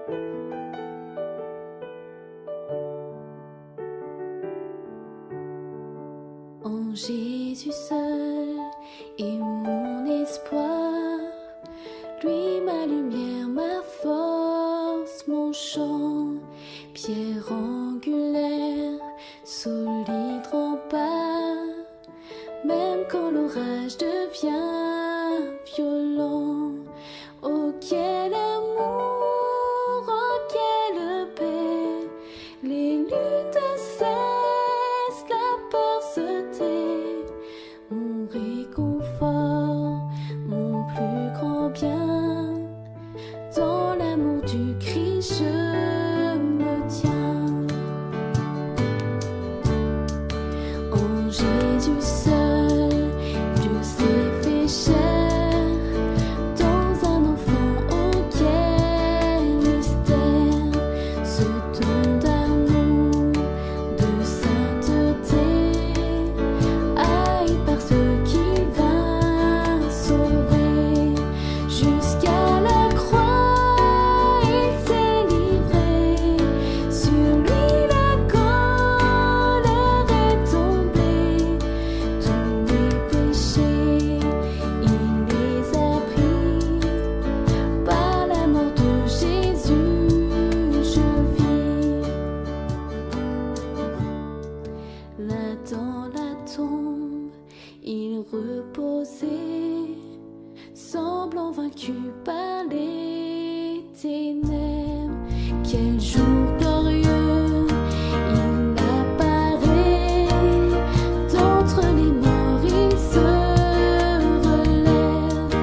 En Jésus seul est mon espoir, lui ma lumière, ma force, mon chant, pierre angulaire, solide rempart, même quand l'orage devient violent. Oh quel amour, oh quelle paix, les luttes cessent, la peur se tait, mon réconfort, mon plus grand bien, dans l'amour du Christ je me tiens. En Jésus seul, Dieu s'est fait chair, dans un enfant auquel mystère, ce don d'amour, de sainteté, haï par ceux qu'il vint sauver, jusqu'à la croix il s'est livré, sur lui la colère est tombée, tous mes péchés il les a pris, par la mort de Jésus je vis. Là dans la tombe il reposait, semblant vaincu par les ténèbres. Quel jour glorieux il apparaît, d'entre les morts il se relève,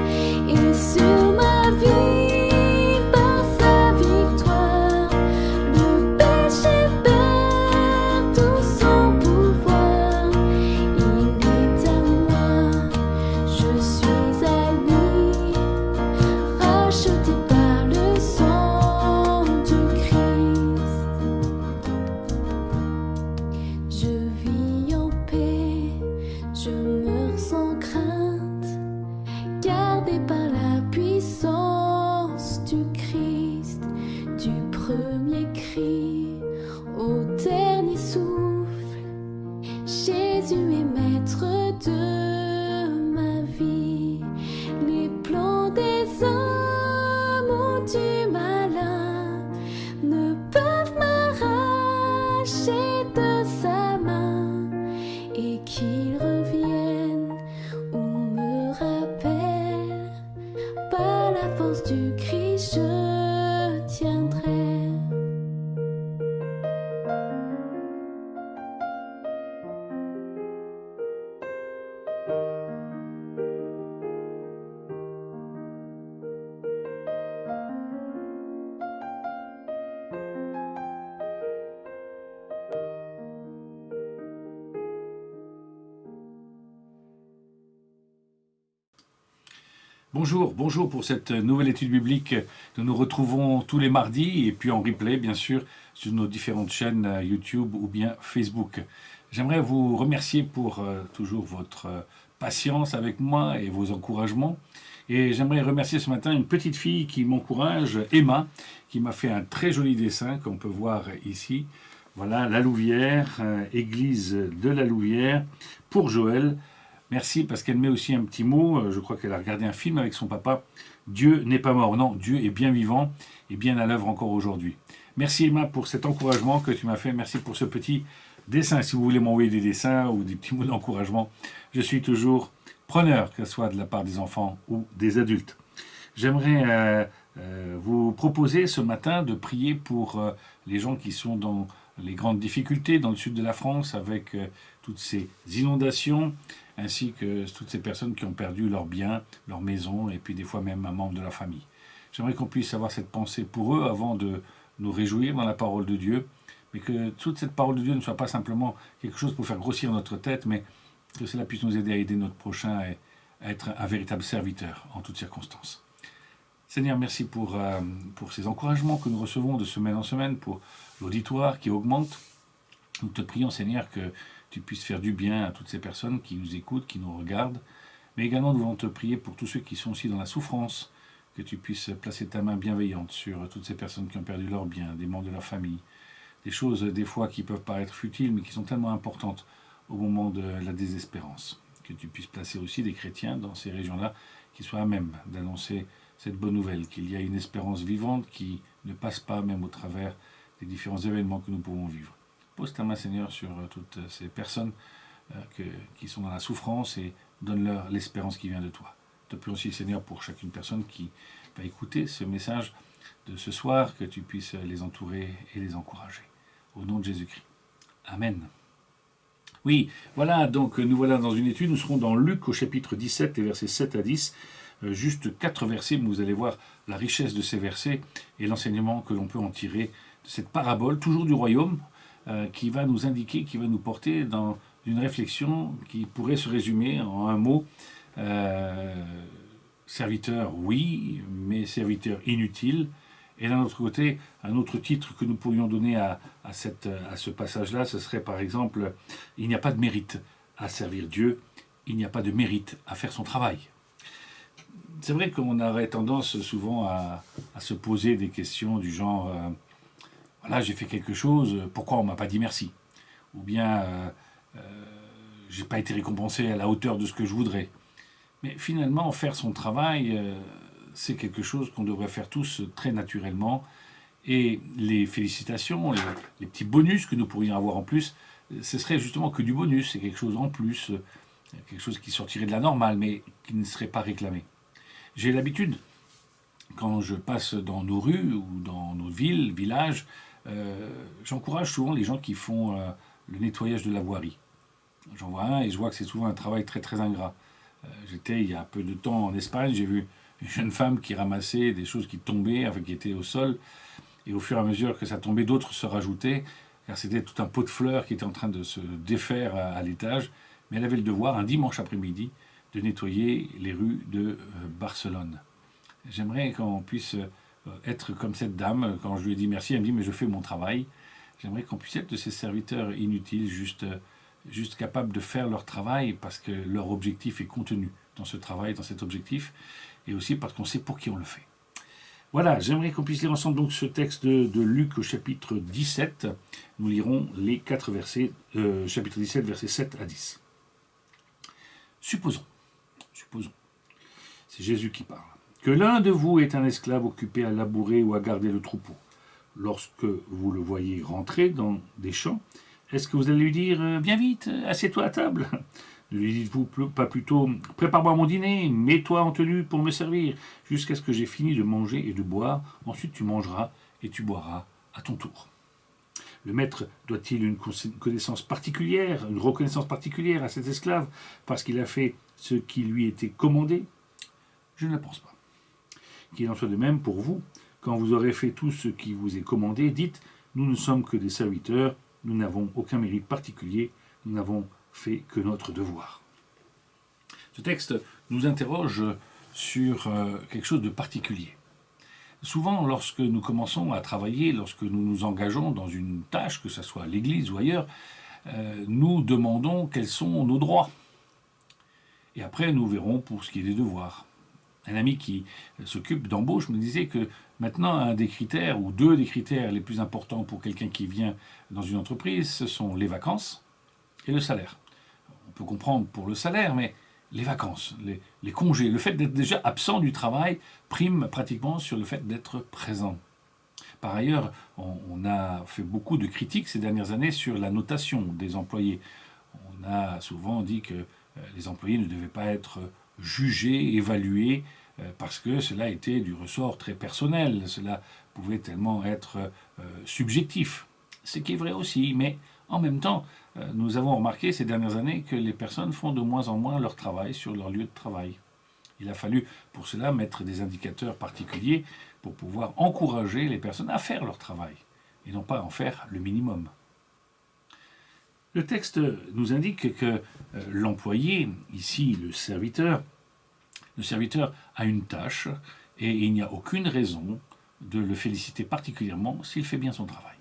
et sur ma vie par sa victoire, le péché perd tout son pouvoir. Il est à moi, je suis à lui, racheté par le sang du Christ. Je vis en paix, je meurs sans crainte, gardé par la puissance du Christ, du premier cri au dernier souffle. Jésus est maître de ma vie. Les plans des hommes ou du malin ne peuvent m'arracher de sa main, et qu'il revienne ou me rappelle, par la force du Christ je tiendrai. Bonjour pour cette nouvelle étude biblique que nous retrouvons tous les mardis et puis en replay bien sûr sur nos différentes chaînes YouTube ou bien Facebook. J'aimerais vous remercier pour toujours votre patience avec moi et vos encouragements. Et j'aimerais remercier ce matin une petite fille qui m'encourage, Emma, qui m'a fait un très joli dessin qu'on peut voir ici. Voilà, la Louvière, église de la Louvière, pour Joël. Merci parce qu'elle met aussi un petit mot, je crois qu'elle a regardé un film avec son papa. Dieu n'est pas mort, non, Dieu est bien vivant et bien à l'œuvre encore aujourd'hui. Merci Emma pour cet encouragement que tu m'as fait, merci pour ce petit dessin. Si vous voulez m'envoyer des dessins ou des petits mots d'encouragement, je suis toujours preneur, que ce soit de la part des enfants ou des adultes. J'aimerais vous proposer ce matin de prier pour les gens qui sont dans les grandes difficultés dans le sud de la France avec toutes ces inondations, ainsi que toutes ces personnes qui ont perdu leurs biens, leurs maisons, et puis des fois même un membre de la famille. J'aimerais qu'on puisse avoir cette pensée pour eux avant de nous réjouir dans la parole de Dieu, mais que toute cette parole de Dieu ne soit pas simplement quelque chose pour faire grossir notre tête, mais que cela puisse nous aider à aider notre prochain et à être un véritable serviteur en toutes circonstances. Seigneur, merci pour ces encouragements que nous recevons de semaine en semaine, pour l'auditoire qui augmente. Nous te prions, Seigneur, que tu puisses faire du bien à toutes ces personnes qui nous écoutent, qui nous regardent. Mais également, nous voulons te prier pour tous ceux qui sont aussi dans la souffrance, que tu puisses placer ta main bienveillante sur toutes ces personnes qui ont perdu leur bien, des membres de leur famille, des choses des fois qui peuvent paraître futiles, mais qui sont tellement importantes au moment de la désespérance. Que tu puisses placer aussi des chrétiens dans ces régions-là qui soient à même d'annoncer cette bonne nouvelle, qu'il y a une espérance vivante qui ne passe pas même au travers des différents événements que nous pouvons vivre. Pose ta main, Seigneur, sur toutes ces personnes qui sont dans la souffrance et donne-leur l'espérance qui vient de toi. Je te prie aussi, Seigneur, pour chacune personne qui va écouter ce message de ce soir, que tu puisses les entourer et les encourager. Au nom de Jésus-Christ. Amen. Oui, voilà, donc nous voilà dans une étude, nous serons dans Luc au chapitre 17, les versets 7 à 10, juste 4 versets, mais vous allez voir la richesse de ces versets et l'enseignement que l'on peut en tirer de cette parabole, toujours du royaume, qui va nous indiquer, qui va nous porter dans une réflexion qui pourrait se résumer en un mot, serviteur, oui, mais serviteur inutile. Et d'un autre côté, un autre titre que nous pourrions donner à ce passage-là, ce serait par exemple « Il n'y a pas de mérite à servir Dieu, il n'y a pas de mérite à faire son travail ». C'est vrai qu'on aurait tendance souvent à se poser des questions du genre voilà, j'ai fait quelque chose, pourquoi on ne m'a pas dit merci ? Ou bien je n'ai pas été récompensé à la hauteur de ce que je voudrais. Mais finalement, faire son travail, c'est quelque chose qu'on devrait faire tous très naturellement. Et les félicitations, les petits bonus que nous pourrions avoir en plus, ce serait justement que du bonus, c'est quelque chose en plus, quelque chose qui sortirait de la normale, mais qui ne serait pas réclamé. J'ai l'habitude, quand je passe dans nos rues ou dans nos villes, villages, j'encourage souvent les gens qui font le nettoyage de la voirie. J'en vois un et je vois que c'est souvent un travail très très ingrat. J'étais il y a peu de temps en Espagne, j'ai vu une jeune femme qui ramassait des choses qui tombaient, enfin qui étaient au sol, et au fur et à mesure que ça tombait, d'autres se rajoutaient, car c'était tout un pot de fleurs qui était en train de se défaire à l'étage, mais elle avait le devoir, un dimanche après-midi, de nettoyer les rues de Barcelone. J'aimerais qu'on puisse être comme cette dame, quand je lui ai dit merci, elle me dit mais je fais mon travail. J'aimerais qu'on puisse être de ces serviteurs inutiles, juste capables de faire leur travail parce que leur objectif est contenu dans ce travail, dans cet objectif, et aussi parce qu'on sait pour qui on le fait. Voilà, j'aimerais qu'on puisse lire ensemble donc ce texte de Luc au chapitre 17. Nous lirons les 4 versets, chapitre 17, versets 7 à 10. Supposons, c'est Jésus qui parle, que l'un de vous est un esclave occupé à labourer ou à garder le troupeau. Lorsque vous le voyez rentrer dans des champs, est-ce que vous allez lui dire « Viens vite, assieds-toi à table » Ne lui dites-vous pas plutôt « Prépare-moi mon dîner, mets-toi en tenue pour me servir, jusqu'à ce que j'ai fini de manger et de boire, ensuite tu mangeras et tu boiras à ton tour. » Le maître doit-il une connaissance particulière, une reconnaissance particulière à cet esclave parce qu'il a fait ce qui lui était commandé ? Je ne le pense pas. Qu'il en soit de même pour vous, quand vous aurez fait tout ce qui vous est commandé, dites « Nous ne sommes que des serviteurs, nous n'avons aucun mérite particulier, nous n'avons fait que notre devoir. » Ce texte nous interroge sur quelque chose de particulier. Souvent, lorsque nous commençons à travailler, lorsque nous nous engageons dans une tâche, que ce soit à l'église ou ailleurs, nous demandons quels sont nos droits. Et après, nous verrons pour ce qui est des devoirs. Un ami qui s'occupe d'embauche me disait que maintenant, un des critères, ou 2 des critères les plus importants pour quelqu'un qui vient dans une entreprise, ce sont les vacances et le salaire. On peut comprendre pour le salaire, mais les vacances, les congés, le fait d'être déjà absent du travail prime pratiquement sur le fait d'être présent. Par ailleurs, on a fait beaucoup de critiques ces dernières années sur la notation des employés. On a souvent dit que les employés ne devaient pas être jugés, évalués, parce que cela était du ressort très personnel, cela pouvait tellement être subjectif. Ce qui est vrai aussi, mais en même temps, nous avons remarqué ces dernières années que les personnes font de moins en moins leur travail sur leur lieu de travail. Il a fallu pour cela mettre des indicateurs particuliers pour pouvoir encourager les personnes à faire leur travail, et non pas en faire le minimum. Le texte nous indique que l'employé, ici le serviteur a une tâche et il n'y a aucune raison de le féliciter particulièrement s'il fait bien son travail.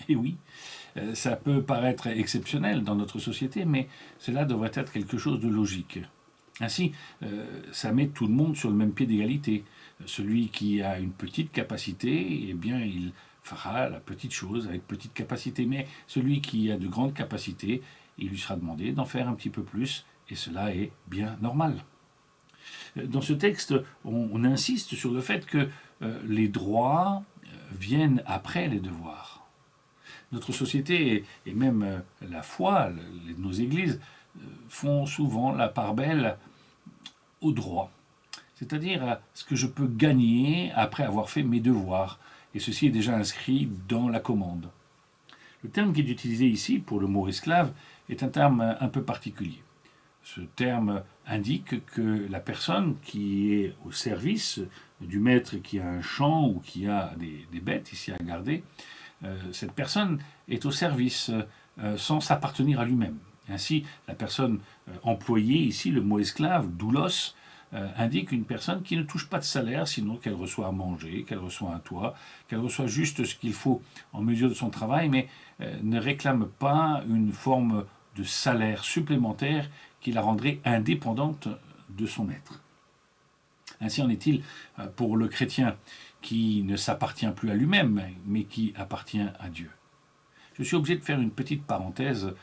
Et oui, ça peut paraître exceptionnel dans notre société, mais cela devrait être quelque chose de logique. Ainsi, ça met tout le monde sur le même pied d'égalité. Celui qui a une petite capacité, eh bien, il fera la petite chose avec petite capacité. Mais celui qui a de grandes capacités, il lui sera demandé d'en faire un petit peu plus, et cela est bien normal. Dans ce texte, on insiste sur le fait que les droits viennent après les devoirs. Notre société et même la foi, nos églises, font souvent la part belle aux droits, c'est-à-dire à ce que je peux gagner après avoir fait mes devoirs. Et ceci est déjà inscrit dans la commande. Le terme qui est utilisé ici pour le mot esclave est un terme un peu particulier. Ce terme indique que la personne qui est au service du maître qui a un champ ou qui a des bêtes ici à garder, cette personne est au service sans s'appartenir à lui-même. Ainsi, la personne employée ici, le mot esclave, doulos, indique une personne qui ne touche pas de salaire, sinon qu'elle reçoit à manger, qu'elle reçoit un toit, qu'elle reçoit juste ce qu'il faut en mesure de son travail, mais ne réclame pas une forme de salaire supplémentaire qui la rendrait indépendante de son maître. Ainsi en est-il pour le chrétien qui ne s'appartient plus à lui-même, mais qui appartient à Dieu. Je suis obligé de faire une petite parenthèse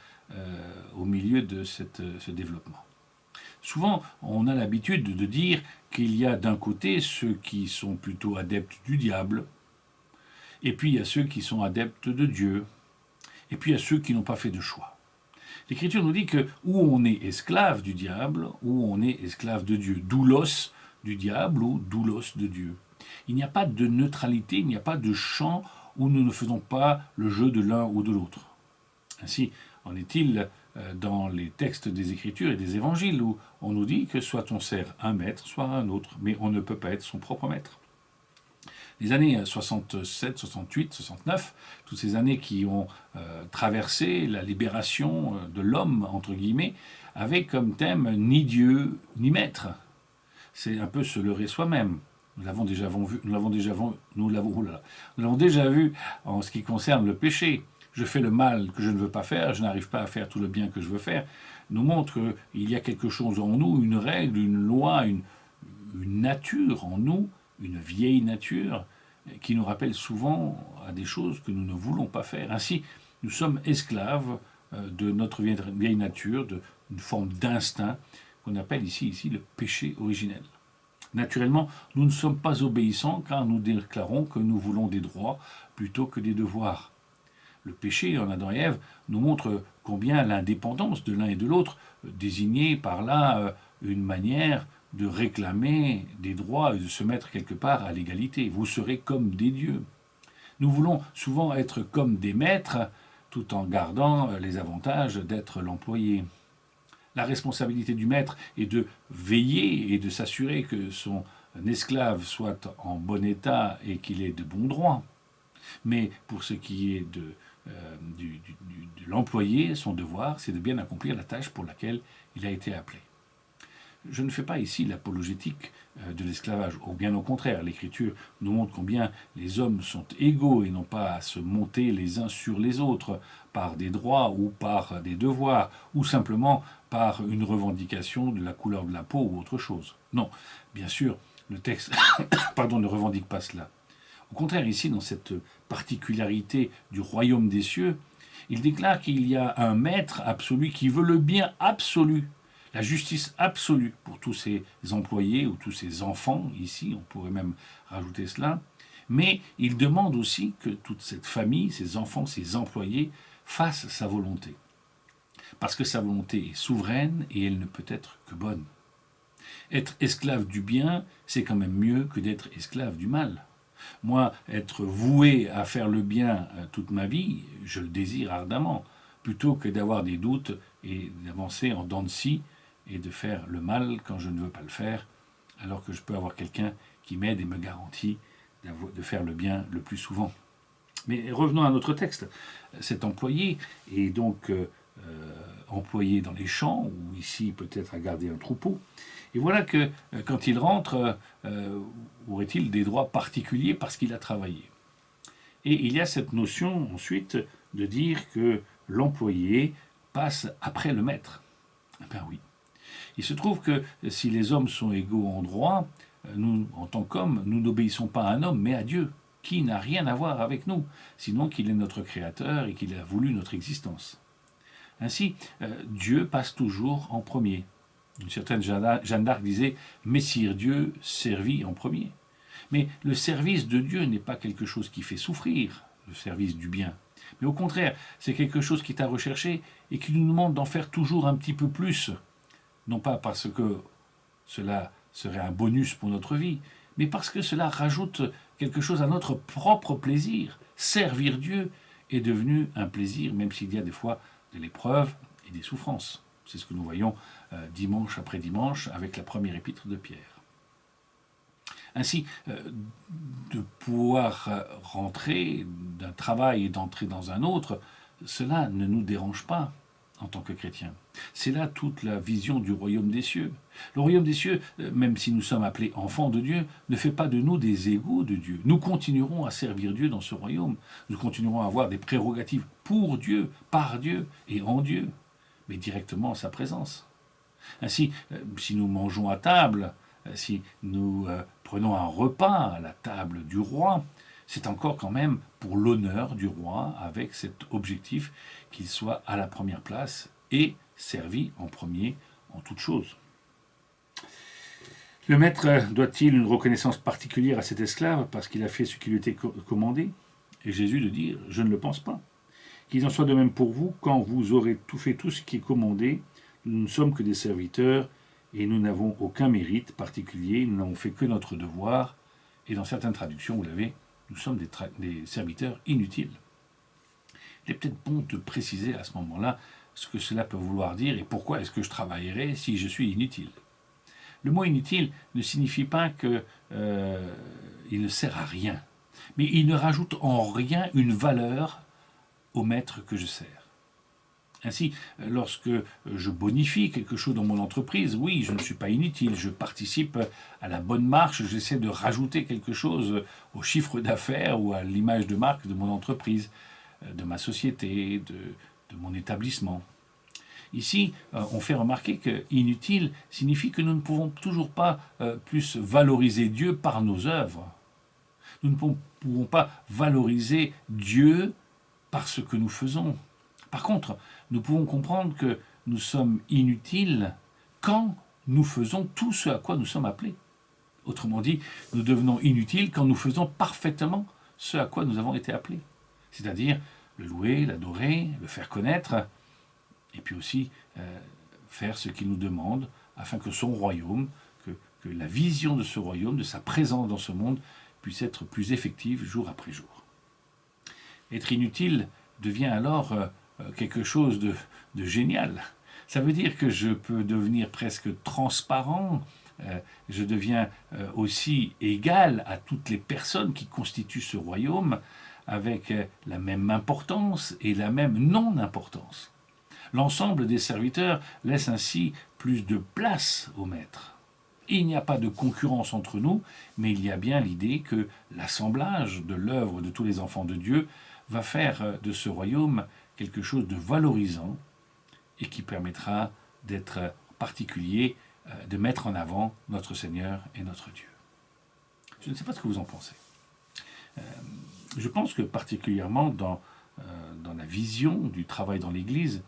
au milieu de ce développement. Souvent, on a l'habitude de dire qu'il y a d'un côté ceux qui sont plutôt adeptes du diable, et puis il y a ceux qui sont adeptes de Dieu, et puis il y a ceux qui n'ont pas fait de choix. L'Écriture nous dit que où on est esclave du diable, ou on est esclave de Dieu, doulos du diable ou doulos de Dieu. Il n'y a pas de neutralité, il n'y a pas de champ où nous ne faisons pas le jeu de l'un ou de l'autre. Ainsi en est-il dans les textes des Écritures et des Évangiles, où on nous dit que soit on sert un maître, soit un autre, mais on ne peut pas être son propre maître. Les années 67, 68, 69, toutes ces années qui ont traversé la libération de l'homme, entre guillemets, avaient comme thème ni Dieu ni maître. C'est un peu se leurrer soi-même. Nous l'avons déjà vu en ce qui concerne le péché. Je fais le mal que je ne veux pas faire, je n'arrive pas à faire tout le bien que je veux faire, nous montre qu'il y a quelque chose en nous, une règle, une loi, une nature en nous, une vieille nature, qui nous rappelle souvent à des choses que nous ne voulons pas faire. Ainsi, nous sommes esclaves de notre vieille nature, d'une forme d'instinct qu'on appelle ici le péché originel. Naturellement, nous ne sommes pas obéissants car nous déclarons que nous voulons des droits plutôt que des devoirs. Le péché en Adam et Ève nous montre combien l'indépendance de l'un et de l'autre désignait par là une manière de réclamer des droits et de se mettre quelque part à l'égalité. Vous serez comme des dieux. Nous voulons souvent être comme des maîtres tout en gardant les avantages d'être l'employé. La responsabilité du maître est de veiller et de s'assurer que son esclave soit en bon état et qu'il ait de bons droits. Mais pour ce qui est de l'employé, son devoir, c'est de bien accomplir la tâche pour laquelle il a été appelé. Je ne fais pas ici l'apologétique de l'esclavage, ou bien au contraire, l'Écriture nous montre combien les hommes sont égaux et n'ont pas à se monter les uns sur les autres par des droits ou par des devoirs, ou simplement par une revendication de la couleur de la peau ou autre chose. Non, bien sûr, le texte ne revendique pas cela. Au contraire, ici, dans cette particularité du royaume des cieux, il déclare qu'il y a un maître absolu qui veut le bien absolu, la justice absolue pour tous ses employés ou tous ses enfants, ici, on pourrait même rajouter cela, mais il demande aussi que toute cette famille, ses enfants, ses employés, fassent sa volonté. Parce que sa volonté est souveraine et elle ne peut être que bonne. Être esclave du bien, c'est quand même mieux que d'être esclave du mal. Moi, être voué à faire le bien toute ma vie, je le désire ardemment, plutôt que d'avoir des doutes et d'avancer en dents de scie et de faire le mal quand je ne veux pas le faire, alors que je peux avoir quelqu'un qui m'aide et me garantit de faire le bien le plus souvent. Mais revenons à notre texte. Cet employé est donc employé dans les champs, ou ici peut-être à garder un troupeau. Et voilà que quand il rentre, aurait-il des droits particuliers parce qu'il a travaillé. Et il y a cette notion ensuite de dire que l'employé passe après le maître. Eh bien oui. Il se trouve que si les hommes sont égaux en droit, nous, en tant qu'hommes, nous n'obéissons pas à un homme, mais à Dieu, qui n'a rien à voir avec nous, sinon qu'il est notre Créateur et qu'il a voulu notre existence. Ainsi, Dieu passe toujours en premier. Une certaine Jeanne d'Arc disait « Messire Dieu, servi en premier ». Mais le service de Dieu n'est pas quelque chose qui fait souffrir, le service du bien. Mais au contraire, c'est quelque chose qui est à rechercher et qui nous demande d'en faire toujours un petit peu plus. Non pas parce que cela serait un bonus pour notre vie, mais parce que cela rajoute quelque chose à notre propre plaisir. Servir Dieu est devenu un plaisir, même s'il y a des fois de l'épreuve et des souffrances. C'est ce que nous voyons dimanche après dimanche avec la première épître de Pierre. Ainsi, de pouvoir rentrer d'un travail et d'entrer dans un autre, cela ne nous dérange pas en tant que chrétiens. C'est là toute la vision du royaume des cieux. Le royaume des cieux, même si nous sommes appelés enfants de Dieu, ne fait pas de nous des égaux de Dieu. Nous continuerons à servir Dieu dans ce royaume. Nous continuerons à avoir des prérogatives pour Dieu, par Dieu et en Dieu, mais directement en sa présence. Ainsi, si nous mangeons à table, si nous prenons un repas à la table du roi, c'est encore quand même pour l'honneur du roi, avec cet objectif qu'il soit à la première place et servi en premier en toute chose. Le maître doit-il une reconnaissance particulière à cet esclave parce qu'il a fait ce qui lui était commandé? Et Jésus de dire « Je ne le pense pas. Qu'il en soit de même pour vous, quand vous aurez fait tout ce qui est commandé, nous ne sommes que des serviteurs et nous n'avons aucun mérite particulier, nous n'avons fait que notre devoir. » Et dans certaines traductions, vous l'avez, nous sommes des serviteurs inutiles. Il est peut-être bon de préciser à ce moment-là ce que cela peut vouloir dire et pourquoi est-ce que je travaillerai si je suis inutile. Le mot inutile ne signifie pas qu'il ne sert à rien, mais il ne rajoute en rien une valeur au maître que je sers. Ainsi, lorsque je bonifie quelque chose dans mon entreprise, oui, je ne suis pas inutile, je participe à la bonne marche, j'essaie de rajouter quelque chose au chiffre d'affaires ou à l'image de marque de mon entreprise, de ma société, de mon établissement. Ici, on fait remarquer que inutile signifie que nous ne pouvons toujours pas plus valoriser Dieu par nos œuvres. Nous ne pouvons pas valoriser Dieu par ce que nous faisons. Par contre, nous pouvons comprendre que nous sommes inutiles quand nous faisons tout ce à quoi nous sommes appelés. Autrement dit, nous devenons inutiles quand nous faisons parfaitement ce à quoi nous avons été appelés. C'est-à-dire le louer, l'adorer, le faire connaître, et puis aussi faire ce qu'il nous demande afin que son royaume, que la vision de ce royaume, de sa présence dans ce monde, puisse être plus effective jour après jour. Être inutile devient alors quelque chose de génial. Ça veut dire que je peux devenir presque transparent, je deviens aussi égal à toutes les personnes qui constituent ce royaume, avec la même importance et la même non-importance. L'ensemble des serviteurs laisse ainsi plus de place au maître. Il n'y a pas de concurrence entre nous, mais il y a bien l'idée que l'assemblage de l'œuvre de tous les enfants de Dieu va faire de ce royaume quelque chose de valorisant et qui permettra d'être particulier, de mettre en avant notre Seigneur et notre Dieu. Je ne sais pas ce que vous en pensez. Je pense que particulièrement dans la vision du travail dans l'Église,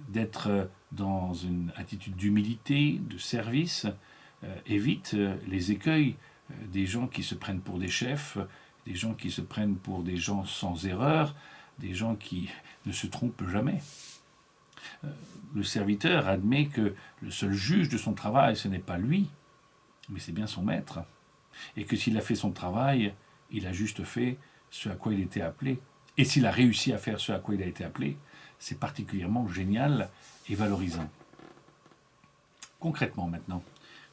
d'être dans une attitude d'humilité, de service, évite les écueils des gens qui se prennent pour des chefs, des gens qui se prennent pour des gens sans erreur, des gens qui ne se trompent jamais. Le serviteur admet que le seul juge de son travail, ce n'est pas lui, mais c'est bien son maître. Et que s'il a fait son travail, il a juste fait ce à quoi il était appelé. Et s'il a réussi à faire ce à quoi il a été appelé, c'est particulièrement génial et valorisant. Concrètement maintenant,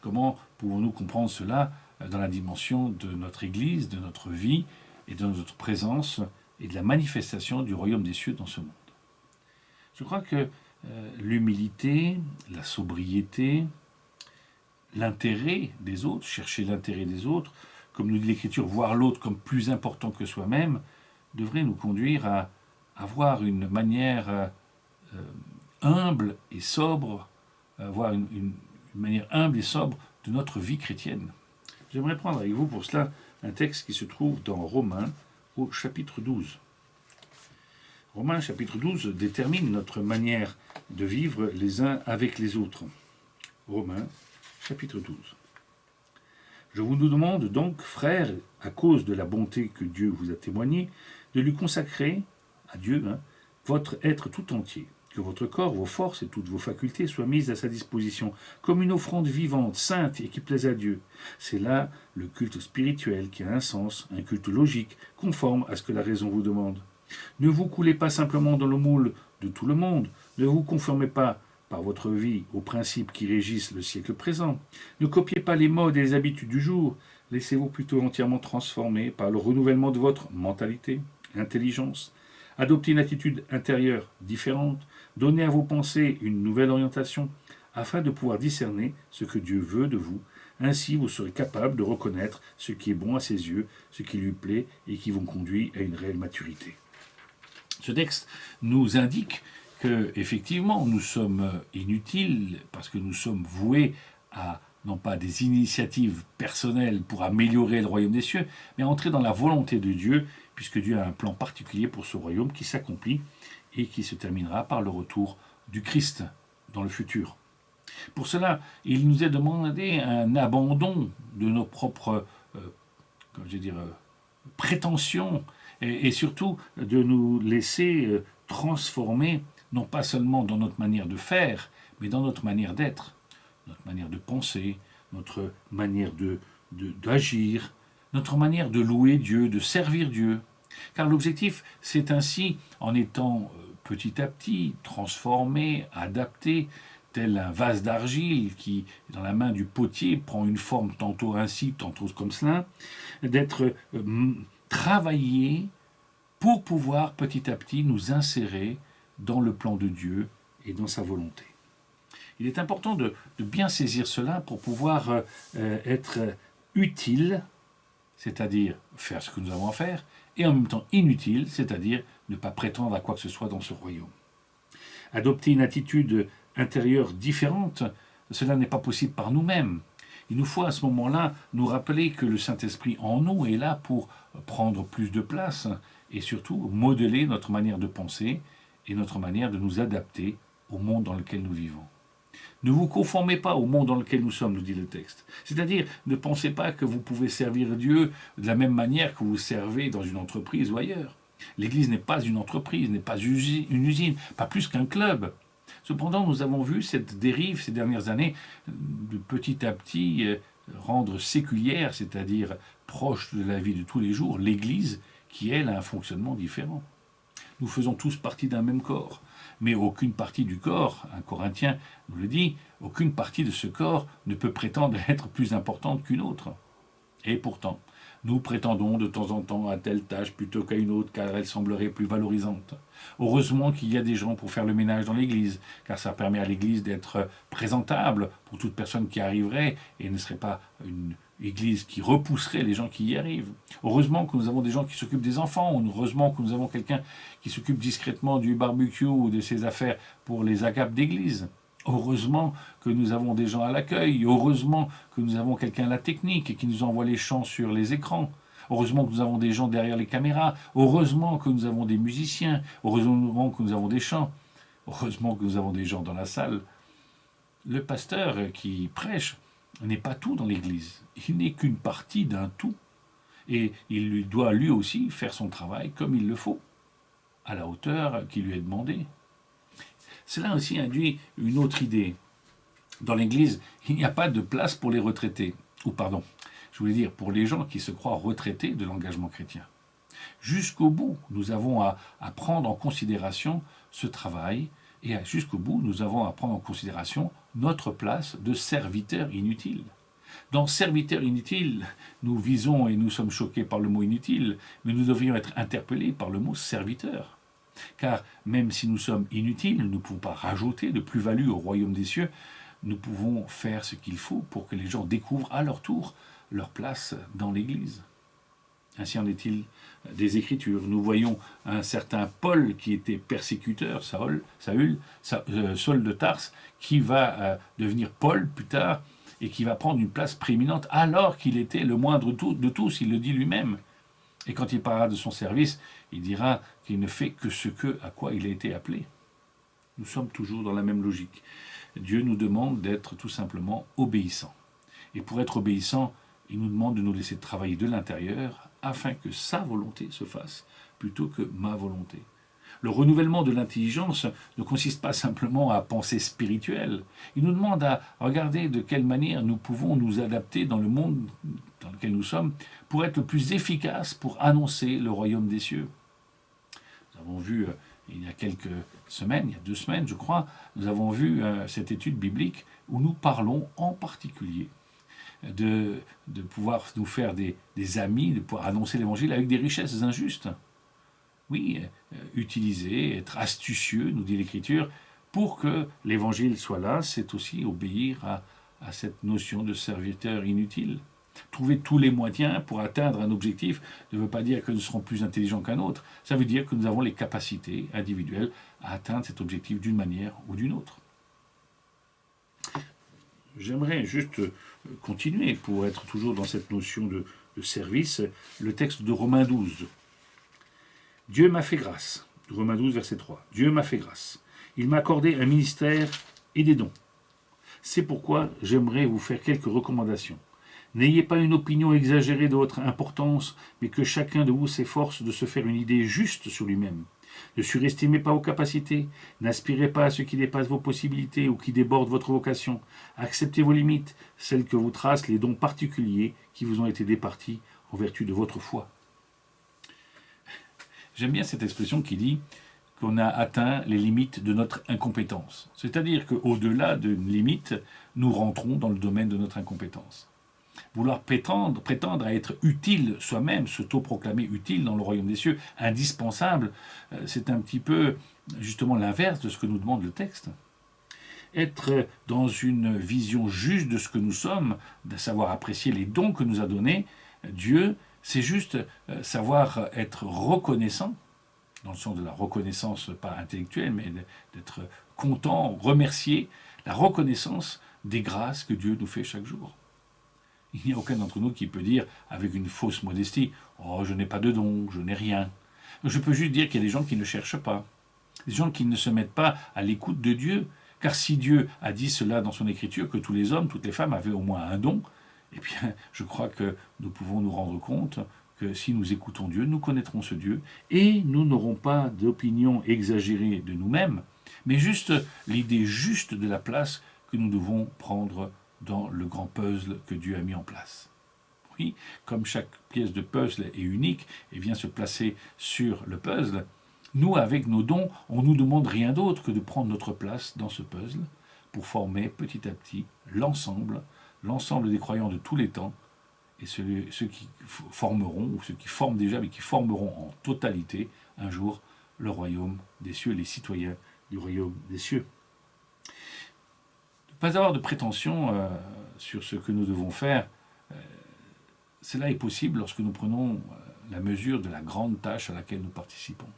comment pouvons-nous comprendre cela dans la dimension de notre Église, de notre vie et de notre présence et de la manifestation du royaume des cieux dans ce monde? Je crois que l'humilité, la sobriété, l'intérêt des autres, chercher l'intérêt des autres, comme nous dit l'Écriture, voir l'autre comme plus important que soi-même, devrait nous conduire à avoir une manière humble et sobre avoir une manière humble et sobre de notre vie chrétienne. J'aimerais prendre avec vous pour cela un texte qui se trouve dans Romains au chapitre 12. Romains chapitre 12 détermine notre manière de vivre les uns avec les autres. Romains chapitre 12. Je vous demande donc, frères, à cause de la bonté que Dieu vous a témoignée, de lui consacrer à Dieu votre être tout entier, que votre corps, vos forces et toutes vos facultés soient mises à sa disposition comme une offrande vivante, sainte et qui plaise à Dieu. C'est là le culte spirituel qui a un sens, un culte logique, conforme à ce que la raison vous demande. Ne vous coulez pas simplement dans le moule de tout le monde, ne vous conformez pas par votre vie aux principes qui régissent le siècle présent. Ne copiez pas les modes et les habitudes du jour, laissez-vous plutôt entièrement transformer par le renouvellement de votre mentalité, intelligence. Adoptez une attitude intérieure différente, donnez à vos pensées une nouvelle orientation, afin de pouvoir discerner ce que Dieu veut de vous. Ainsi, vous serez capable de reconnaître ce qui est bon à ses yeux, ce qui lui plaît et qui vous conduit à une réelle maturité. Ce texte nous indique que, effectivement, nous sommes inutiles parce que nous sommes voués à, non pas des initiatives personnelles pour améliorer le royaume des cieux, mais à entrer dans la volonté de Dieu, puisque Dieu a un plan particulier pour ce royaume qui s'accomplit et qui se terminera par le retour du Christ dans le futur. Pour cela, il nous est demandé un abandon de nos propres prétentions et surtout de nous laisser transformer, non pas seulement dans notre manière de faire, mais dans notre manière d'être, notre manière de penser, notre manière d'agir, notre manière de louer Dieu, de servir Dieu. Car l'objectif, c'est ainsi, en étant petit à petit transformé, adapté, tel un vase d'argile qui, dans la main du potier, prend une forme tantôt ainsi, tantôt comme cela, d'être travaillé pour pouvoir petit à petit nous insérer dans le plan de Dieu et dans sa volonté. Il est important de bien saisir cela pour pouvoir être utile, c'est-à-dire faire ce que nous avons à faire, et en même temps inutile, c'est-à-dire ne pas prétendre à quoi que ce soit dans ce royaume. Adopter une attitude intérieure différente, cela n'est pas possible par nous-mêmes. Il nous faut à ce moment-là nous rappeler que le Saint-Esprit en nous est là pour prendre plus de place et surtout modeler notre manière de penser et notre manière de nous adapter au monde dans lequel nous vivons. Ne vous conformez pas au monde dans lequel nous sommes, nous dit le texte. C'est-à-dire, ne pensez pas que vous pouvez servir Dieu de la même manière que vous servez dans une entreprise ou ailleurs. L'Église n'est pas une entreprise, n'est pas une usine, pas plus qu'un club. Cependant, nous avons vu cette dérive ces dernières années de petit à petit rendre séculière, c'est-à-dire proche de la vie de tous les jours, l'Église qui, elle, a un fonctionnement différent. Nous faisons tous partie d'un même corps, mais aucune partie du corps, un Corinthien nous le dit, aucune partie de ce corps ne peut prétendre être plus importante qu'une autre. Et pourtant, nous prétendons de temps en temps à telle tâche plutôt qu'à une autre, car elle semblerait plus valorisante. Heureusement qu'il y a des gens pour faire le ménage dans l'Église, car ça permet à l'Église d'être présentable pour toute personne qui arriverait et ne serait pas une Église qui repousserait les gens qui y arrivent. Heureusement que nous avons des gens qui s'occupent des enfants, heureusement que nous avons quelqu'un qui s'occupe discrètement du barbecue ou de ses affaires pour les agapes d'église. Heureusement que nous avons des gens à l'accueil, heureusement que nous avons quelqu'un à la technique et qui nous envoie les chants sur les écrans. Heureusement que nous avons des gens derrière les caméras, heureusement que nous avons des musiciens, heureusement que nous avons des chants, heureusement que nous avons des gens dans la salle. Le pasteur qui prêche n'est pas tout dans l'Église, il n'est qu'une partie d'un tout. Et il doit lui aussi faire son travail comme il le faut, à la hauteur qui lui est demandée. Cela aussi induit une autre idée. Dans l'Église, il n'y a pas de place pour les retraités. Ou pardon, je voulais dire pour les gens qui se croient retraités de l'engagement chrétien. Jusqu'au bout, nous avons à prendre en considération ce travail et jusqu'au bout, nous avons à prendre en considération notre place de serviteur inutile. Dans serviteur inutile, nous visons et nous sommes choqués par le mot inutile, mais nous devrions être interpellés par le mot serviteur. Car même si nous sommes inutiles, nous ne pouvons pas rajouter de plus-value au royaume des cieux, nous pouvons faire ce qu'il faut pour que les gens découvrent à leur tour leur place dans l'Église. Ainsi en est-il des Écritures. Nous voyons un certain Paul qui était persécuteur, Saul de Tarse, qui va devenir Paul plus tard et qui va prendre une place prééminente alors qu'il était le moindre de tous, il le dit lui-même. Et quand il parlera de son service, il dira qu'il ne fait que à quoi il a été appelé. Nous sommes toujours dans la même logique. Dieu nous demande d'être tout simplement obéissants. Et pour être obéissants, il nous demande de nous laisser travailler de l'intérieur afin que sa volonté se fasse plutôt que ma volonté. Le renouvellement de l'intelligence ne consiste pas simplement à penser spirituel. Il nous demande à regarder de quelle manière nous pouvons nous adapter dans le monde dans lequel nous sommes pour être le plus efficace pour annoncer le royaume des cieux. Nous avons vu il y a quelques semaines, il y a 2 semaines je crois, nous avons vu cette étude biblique où nous parlons en particulier de pouvoir nous faire des amis, de pouvoir annoncer l'évangile avec des richesses injustes. Oui, utiliser, être astucieux, nous dit l'Écriture, pour que l'évangile soit là, c'est aussi obéir à cette notion de serviteur inutile. Trouver tous les moyens pour atteindre un objectif ne veut pas dire que nous serons plus intelligents qu'un autre. Ça veut dire que nous avons les capacités individuelles à atteindre cet objectif d'une manière ou d'une autre. J'aimerais juste continuer pour être toujours dans cette notion de service, le texte de Romains 12. Dieu m'a fait grâce. Romains 12, verset 3. Dieu m'a fait grâce. Il m'a accordé un ministère et des dons. C'est pourquoi j'aimerais vous faire quelques recommandations. N'ayez pas une opinion exagérée de votre importance, mais que chacun de vous s'efforce de se faire une idée juste sur lui-même. Ne surestimez pas vos capacités, n'aspirez pas à ce qui dépasse vos possibilités ou qui déborde votre vocation. Acceptez vos limites, celles que vous tracent les dons particuliers qui vous ont été départis en vertu de votre foi. J'aime bien cette expression qui dit qu'on a atteint les limites de notre incompétence. C'est-à-dire qu'au-delà d'une limite, nous rentrons dans le domaine de notre incompétence. Vouloir prétendre à être utile soi-même, s'auto-proclamer utile dans le royaume des cieux, indispensable, c'est un petit peu justement l'inverse de ce que nous demande le texte. Être dans une vision juste de ce que nous sommes, de savoir apprécier les dons que nous a donnés Dieu, c'est juste savoir être reconnaissant, dans le sens de la reconnaissance pas intellectuelle, mais d'être content, remercier, la reconnaissance des grâces que Dieu nous fait chaque jour. Il n'y a aucun d'entre nous qui peut dire, avec une fausse modestie, « Oh, je n'ai pas de dons, je n'ai rien ». Je peux juste dire qu'il y a des gens qui ne cherchent pas, des gens qui ne se mettent pas à l'écoute de Dieu. Car si Dieu a dit cela dans son écriture, que tous les hommes, toutes les femmes avaient au moins un don, eh bien, je crois que nous pouvons nous rendre compte que si nous écoutons Dieu, nous connaîtrons ce Dieu, et nous n'aurons pas d'opinion exagérée de nous-mêmes, mais juste l'idée juste de la place que nous devons prendre dans le grand puzzle que Dieu a mis en place. Oui, comme chaque pièce de puzzle est unique et vient se placer sur le puzzle, nous, avec nos dons, on ne nous demande rien d'autre que de prendre notre place dans ce puzzle pour former petit à petit l'ensemble des croyants de tous les temps, et ceux qui formeront, ou ceux qui forment déjà, mais qui formeront en totalité, un jour, le royaume des cieux, les citoyens du royaume des cieux. Ne pas avoir de prétention sur ce que nous devons faire, cela est possible lorsque nous prenons la mesure de la grande tâche à laquelle nous participons.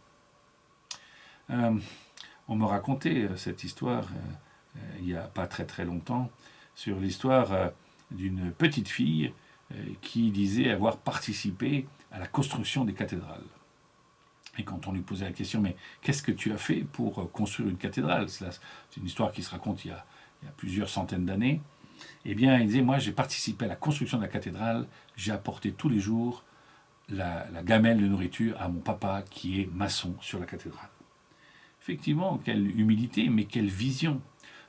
On me racontait cette histoire il n'y a pas très très longtemps, sur l'histoire d'une petite fille qui disait avoir participé à la construction des cathédrales. Et quand on lui posait la question, mais qu'est-ce que tu as fait pour construire une cathédrale? C'est une histoire qui se raconte il y a plusieurs centaines d'années. Eh bien, il disait, moi j'ai participé à la construction de la cathédrale, j'ai apporté tous les jours la gamelle de nourriture à mon papa qui est maçon sur la cathédrale. Effectivement, quelle humilité, mais quelle vision.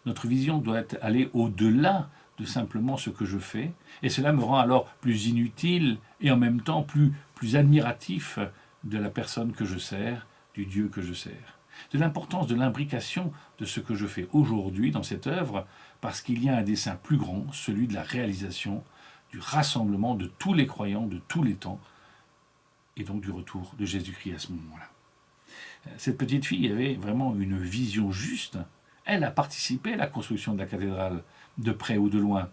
Notre vision doit aller au-delà de simplement ce que je fais, et cela me rend alors plus inutile et en même temps plus admiratif de la personne que je sers, du Dieu que je sers. De l'importance de l'imbrication de ce que je fais aujourd'hui dans cette œuvre, parce qu'il y a un dessein plus grand, celui de la réalisation, du rassemblement de tous les croyants de tous les temps, et donc du retour de Jésus-Christ à ce moment-là. Cette petite fille avait vraiment une vision juste. Elle a participé à la construction de la cathédrale, de près ou de loin.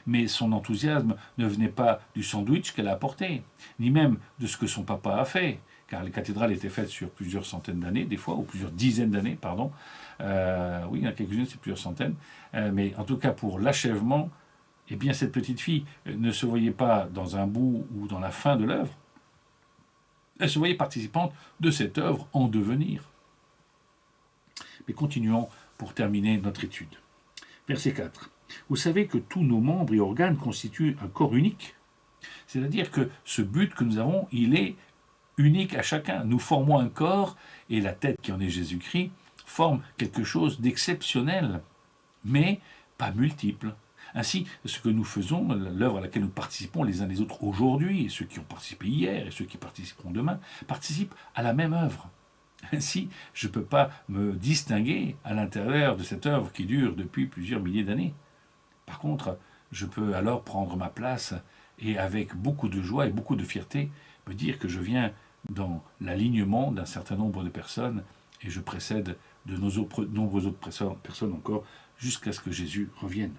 Mais son enthousiasme ne venait pas du sandwich qu'elle a apporté, ni même de ce que son papa a fait, car les cathédrales étaient faites sur plusieurs centaines d'années, des fois, ou plusieurs dizaines d'années, pardon. Oui, il y en a quelques-unes, c'est plusieurs centaines. Mais en tout cas, pour l'achèvement, eh bien, cette petite fille ne se voyait pas dans un bout ou dans la fin de l'œuvre. Elle se voyait participante de cette œuvre en devenir. Mais continuons pour terminer notre étude. Verset 4. Vous savez que tous nos membres et organes constituent un corps unique. C'est-à-dire que ce but que nous avons, il est unique à chacun. Nous formons un corps et la tête qui en est Jésus-Christ forme quelque chose d'exceptionnel, mais pas multiple. Ainsi, ce que nous faisons, l'œuvre à laquelle nous participons les uns les autres aujourd'hui, et ceux qui ont participé hier et ceux qui participeront demain, participent à la même œuvre. Ainsi, je ne peux pas me distinguer à l'intérieur de cette œuvre qui dure depuis plusieurs milliers d'années. Par contre, je peux alors prendre ma place et avec beaucoup de joie et beaucoup de fierté me dire que je viens dans l'alignement d'un certain nombre de personnes et je précède de nombreuses autres personnes encore jusqu'à ce que Jésus revienne.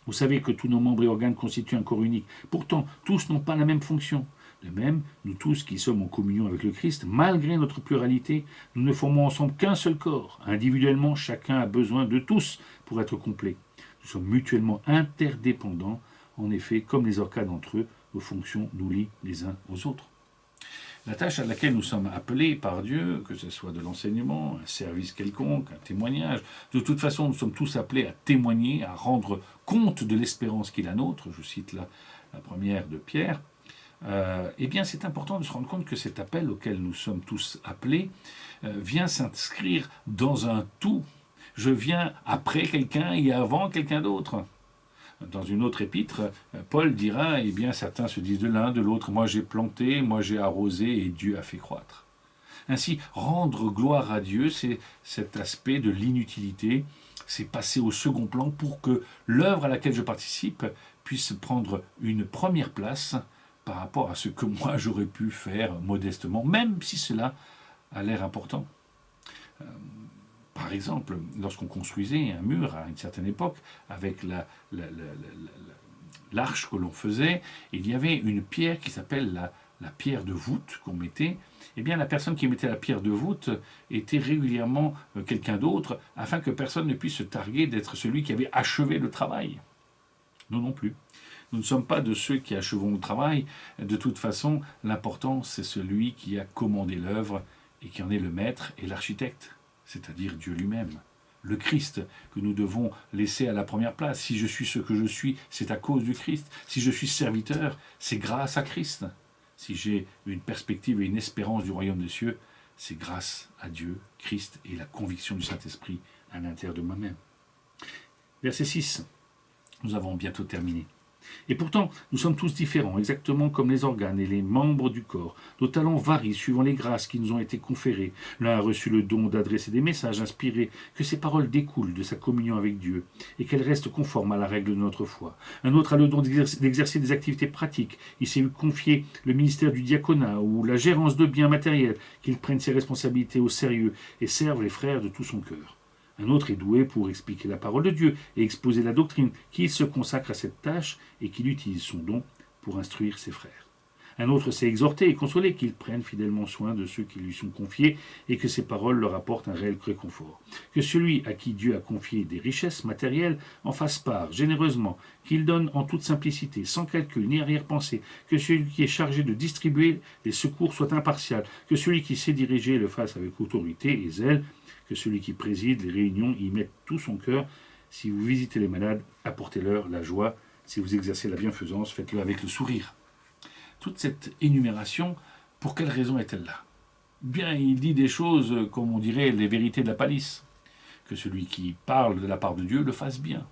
Vous savez que tous nos membres et organes constituent un corps unique. Pourtant, tous n'ont pas la même fonction. De même, nous tous qui sommes en communion avec le Christ, malgré notre pluralité, nous ne formons ensemble qu'un seul corps. Individuellement, chacun a besoin de tous pour être complet. Nous sommes mutuellement interdépendants. En effet, comme les organes entre eux, nos fonctions nous lient les uns aux autres. La tâche à laquelle nous sommes appelés par Dieu, que ce soit de l'enseignement, un service quelconque, un témoignage, de toute façon, nous sommes tous appelés à témoigner, à rendre compte de l'espérance qui est la nôtre. Je cite la première de Pierre. Eh bien, c'est important de se rendre compte que cet appel auquel nous sommes tous appelés vient s'inscrire dans un tout. Je viens après quelqu'un et avant quelqu'un d'autre. Dans une autre épître, Paul dira, eh bien, certains se disent de l'un, de l'autre, moi j'ai planté, moi j'ai arrosé et Dieu a fait croître. Ainsi, rendre gloire à Dieu, c'est cet aspect de l'inutilité, c'est passer au second plan pour que l'œuvre à laquelle je participe puisse prendre une première place par rapport à ce que moi j'aurais pu faire modestement, même si cela a l'air important. Par exemple, lorsqu'on construisait un mur à une certaine époque, avec l'arche que l'on faisait, il y avait une pierre qui s'appelle la pierre de voûte qu'on mettait. Eh bien, la personne qui mettait la pierre de voûte était régulièrement quelqu'un d'autre, afin que personne ne puisse se targuer d'être celui qui avait achevé le travail. Nous non plus. Nous ne sommes pas de ceux qui achevons le travail. De toute façon, l'important, c'est celui qui a commandé l'œuvre et qui en est le maître et l'architecte, c'est-à-dire Dieu lui-même, le Christ, que nous devons laisser à la première place. Si je suis ce que je suis, c'est à cause du Christ. Si je suis serviteur, c'est grâce à Christ. Si j'ai une perspective et une espérance du royaume des cieux, c'est grâce à Dieu, Christ et la conviction du Saint-Esprit à l'intérieur de moi-même. Verset 6. Nous avons bientôt terminé. Et pourtant, nous sommes tous différents, exactement comme les organes et les membres du corps. Nos talents varient suivant les grâces qui nous ont été conférées. L'un a reçu le don d'adresser des messages inspirés, que ces paroles découlent de sa communion avec Dieu et qu'elles restent conformes à la règle de notre foi. Un autre a le don d'exercer des activités pratiques. Il s'est vu confier le ministère du diaconat ou la gérance de biens matériels, qu'il prenne ses responsabilités au sérieux et serve les frères de tout son cœur. Un autre est doué pour expliquer la parole de Dieu et exposer la doctrine, qu'il se consacre à cette tâche et qu'il utilise son don pour instruire ses frères. Un autre sait exhorter et consoler, qu'il prenne fidèlement soin de ceux qui lui sont confiés et que ses paroles leur apportent un réel réconfort. Que celui à qui Dieu a confié des richesses matérielles en fasse part généreusement, qu'il donne en toute simplicité, sans calcul ni arrière-pensée, que celui qui est chargé de distribuer les secours soit impartial, que celui qui sait diriger le fasse avec autorité et zèle, que celui qui préside les réunions y mette tout son cœur. Si vous visitez les malades, apportez-leur la joie. Si vous exercez la bienfaisance, faites-le avec le sourire. Toute cette énumération, pour quelle raison est-elle là ? Bien, il dit des choses, comme on dirait, les vérités de la palisse. Que celui qui parle de la part de Dieu le fasse bien.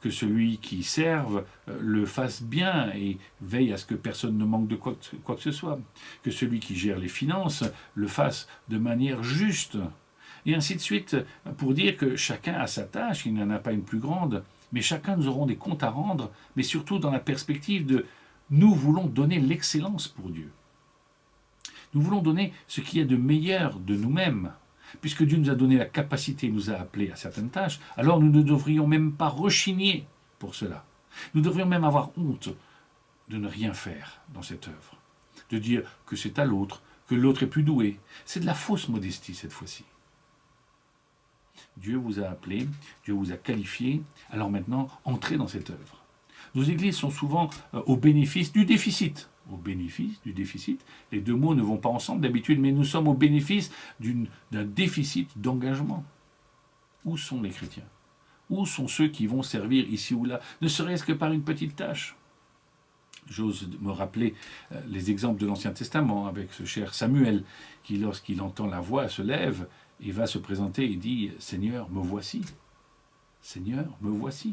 Que celui qui serve le fasse bien et veille à ce que personne ne manque de quoi que ce soit. Que celui qui gère les finances le fasse de manière juste. Et ainsi de suite, pour dire que chacun a sa tâche, il n'y en a pas une plus grande, mais chacun nous aurons des comptes à rendre, mais surtout dans la perspective de nous voulons donner l'excellence pour Dieu. Nous voulons donner ce qu'il y a de meilleur de nous-mêmes. Puisque Dieu nous a donné la capacité, nous a appelés à certaines tâches, alors nous ne devrions même pas rechigner pour cela. Nous devrions même avoir honte de ne rien faire dans cette œuvre, de dire que c'est à l'autre, que l'autre est plus doué. C'est de la fausse modestie cette fois-ci. Dieu vous a appelé, Dieu vous a qualifié, alors maintenant, entrez dans cette œuvre. Nos églises sont souvent au bénéfice du déficit. Au bénéfice du déficit, les deux mots ne vont pas ensemble d'habitude, mais nous sommes au bénéfice d'un déficit d'engagement. Où sont les chrétiens? Où sont ceux qui vont servir ici ou là, ne serait-ce que par une petite tâche? J'ose me rappeler les exemples de l'Ancien Testament avec ce cher Samuel qui, lorsqu'il entend la voix, se lève et va se présenter et dit « Seigneur, me voici. Seigneur, me voici. »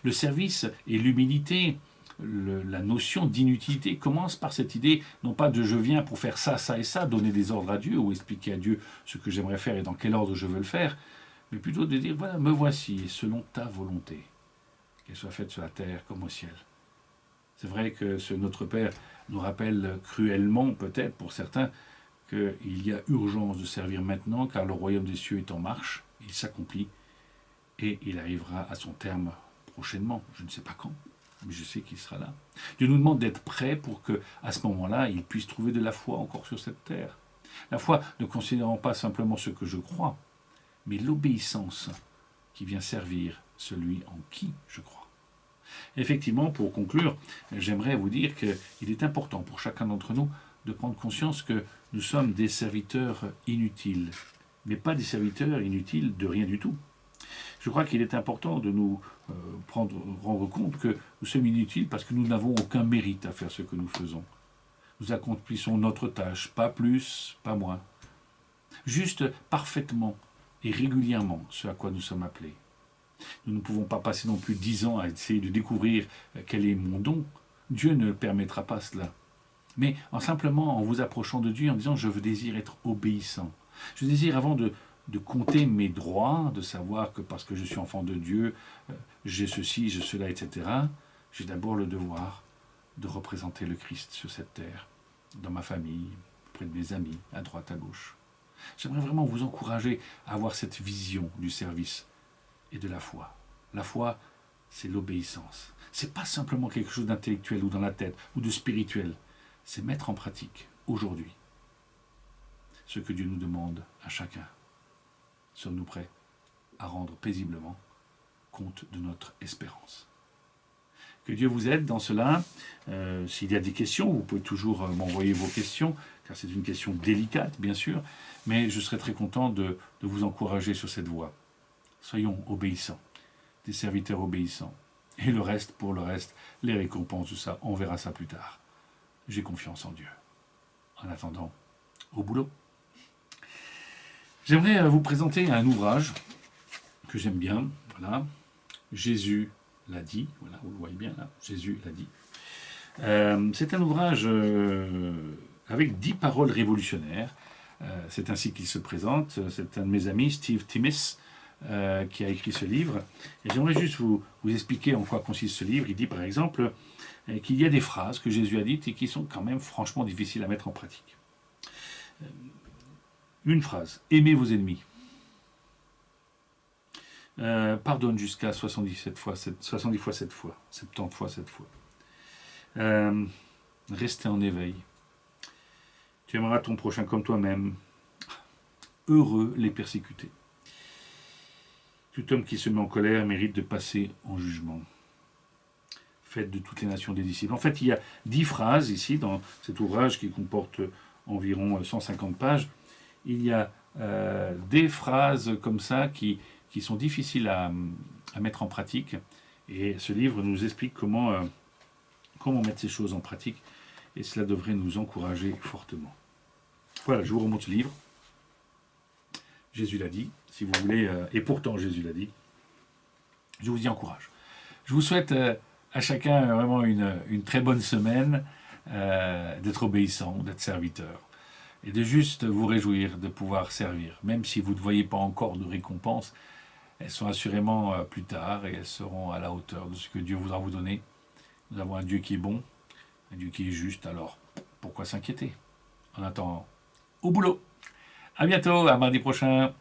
Le service et l'humilité, la notion d'inutilité commence par cette idée, non pas de « je viens pour faire ça, ça et ça », donner des ordres à Dieu ou expliquer à Dieu ce que j'aimerais faire et dans quel ordre je veux le faire, mais plutôt de dire « voilà, me voici, selon ta volonté, qu'elle soit faite sur la terre comme au ciel ». C'est vrai que ce Notre Père nous rappelle cruellement, peut-être pour certains, qu'il y a urgence de servir maintenant, car le royaume des cieux est en marche, il s'accomplit, et il arrivera à son terme prochainement. Je ne sais pas quand, mais je sais qu'il sera là. Dieu nous demande d'être prêts pour que, à ce moment-là, il puisse trouver de la foi encore sur cette terre. La foi ne considérant pas simplement ce que je crois, mais l'obéissance qui vient servir celui en qui je crois. Effectivement, pour conclure, j'aimerais vous dire qu'il est important pour chacun d'entre nous de prendre conscience que nous sommes des serviteurs inutiles, mais pas des serviteurs inutiles de rien du tout. Je crois qu'il est important de nous rendre compte que nous sommes inutiles parce que nous n'avons aucun mérite à faire ce que nous faisons. Nous accomplissons notre tâche, pas plus, pas moins. Juste parfaitement et régulièrement ce à quoi nous sommes appelés. Nous ne pouvons pas passer non plus 10 ans à essayer de découvrir quel est mon don. Dieu ne permettra pas cela. Mais simplement en vous approchant de Dieu, en disant « je désire être obéissant ». Je désire avant de compter mes droits, de savoir que parce que je suis enfant de Dieu, j'ai ceci, j'ai cela, etc. J'ai d'abord le devoir de représenter le Christ sur cette terre, dans ma famille, auprès de mes amis, à droite, à gauche. J'aimerais vraiment vous encourager à avoir cette vision du service et de la foi. La foi, c'est l'obéissance. C'est pas simplement quelque chose d'intellectuel ou dans la tête ou de spirituel. C'est mettre en pratique, aujourd'hui, ce que Dieu nous demande à chacun. Sommes-nous prêts à rendre paisiblement compte de notre espérance? Que Dieu vous aide dans cela. S'il y a des questions, vous pouvez toujours m'envoyer vos questions, car c'est une question délicate, bien sûr, mais je serai très content de vous encourager sur cette voie. Soyons obéissants, des serviteurs obéissants. Et le reste, pour le reste, les récompenses, tout ça, on verra ça plus tard. J'ai confiance en Dieu. En attendant, au boulot. J'aimerais vous présenter un ouvrage que j'aime bien. Voilà. Jésus l'a dit. Voilà, vous le voyez bien là. Jésus l'a dit. C'est un ouvrage avec 10 paroles révolutionnaires. C'est ainsi qu'il se présente. C'est un de mes amis, Steve Timmis, qui a écrit ce livre. Et j'aimerais juste vous expliquer en quoi consiste ce livre. Il dit par exemple qu'il y a des phrases que Jésus a dites et qui sont quand même franchement difficiles à mettre en pratique. Une phrase, aimez vos ennemis. Pardonne jusqu'à 70 fois 7 fois, 70 fois 7 fois. Restez en éveil. Tu aimeras ton prochain comme toi-même. Heureux les persécutés. Tout homme qui se met en colère mérite de passer en jugement. Faites de toutes les nations des disciples. En fait, il y a 10 phrases ici dans cet ouvrage qui comporte environ 150 pages. Il y a des phrases comme ça qui sont difficiles à mettre en pratique. Et ce livre nous explique comment mettre ces choses en pratique. Et cela devrait nous encourager fortement. Voilà, je vous remonte ce livre. Jésus l'a dit, si vous voulez, et pourtant Jésus l'a dit. Je vous y encourage. Je vous souhaite à chacun vraiment une très bonne semaine, d'être obéissant, d'être serviteur, et de juste vous réjouir de pouvoir servir. Même si vous ne voyez pas encore de récompenses, elles sont assurément plus tard et elles seront à la hauteur de ce que Dieu voudra vous donner. Nous avons un Dieu qui est bon, un Dieu qui est juste, alors pourquoi s'inquiéter? En attendant, au boulot. À bientôt, à mardi prochain.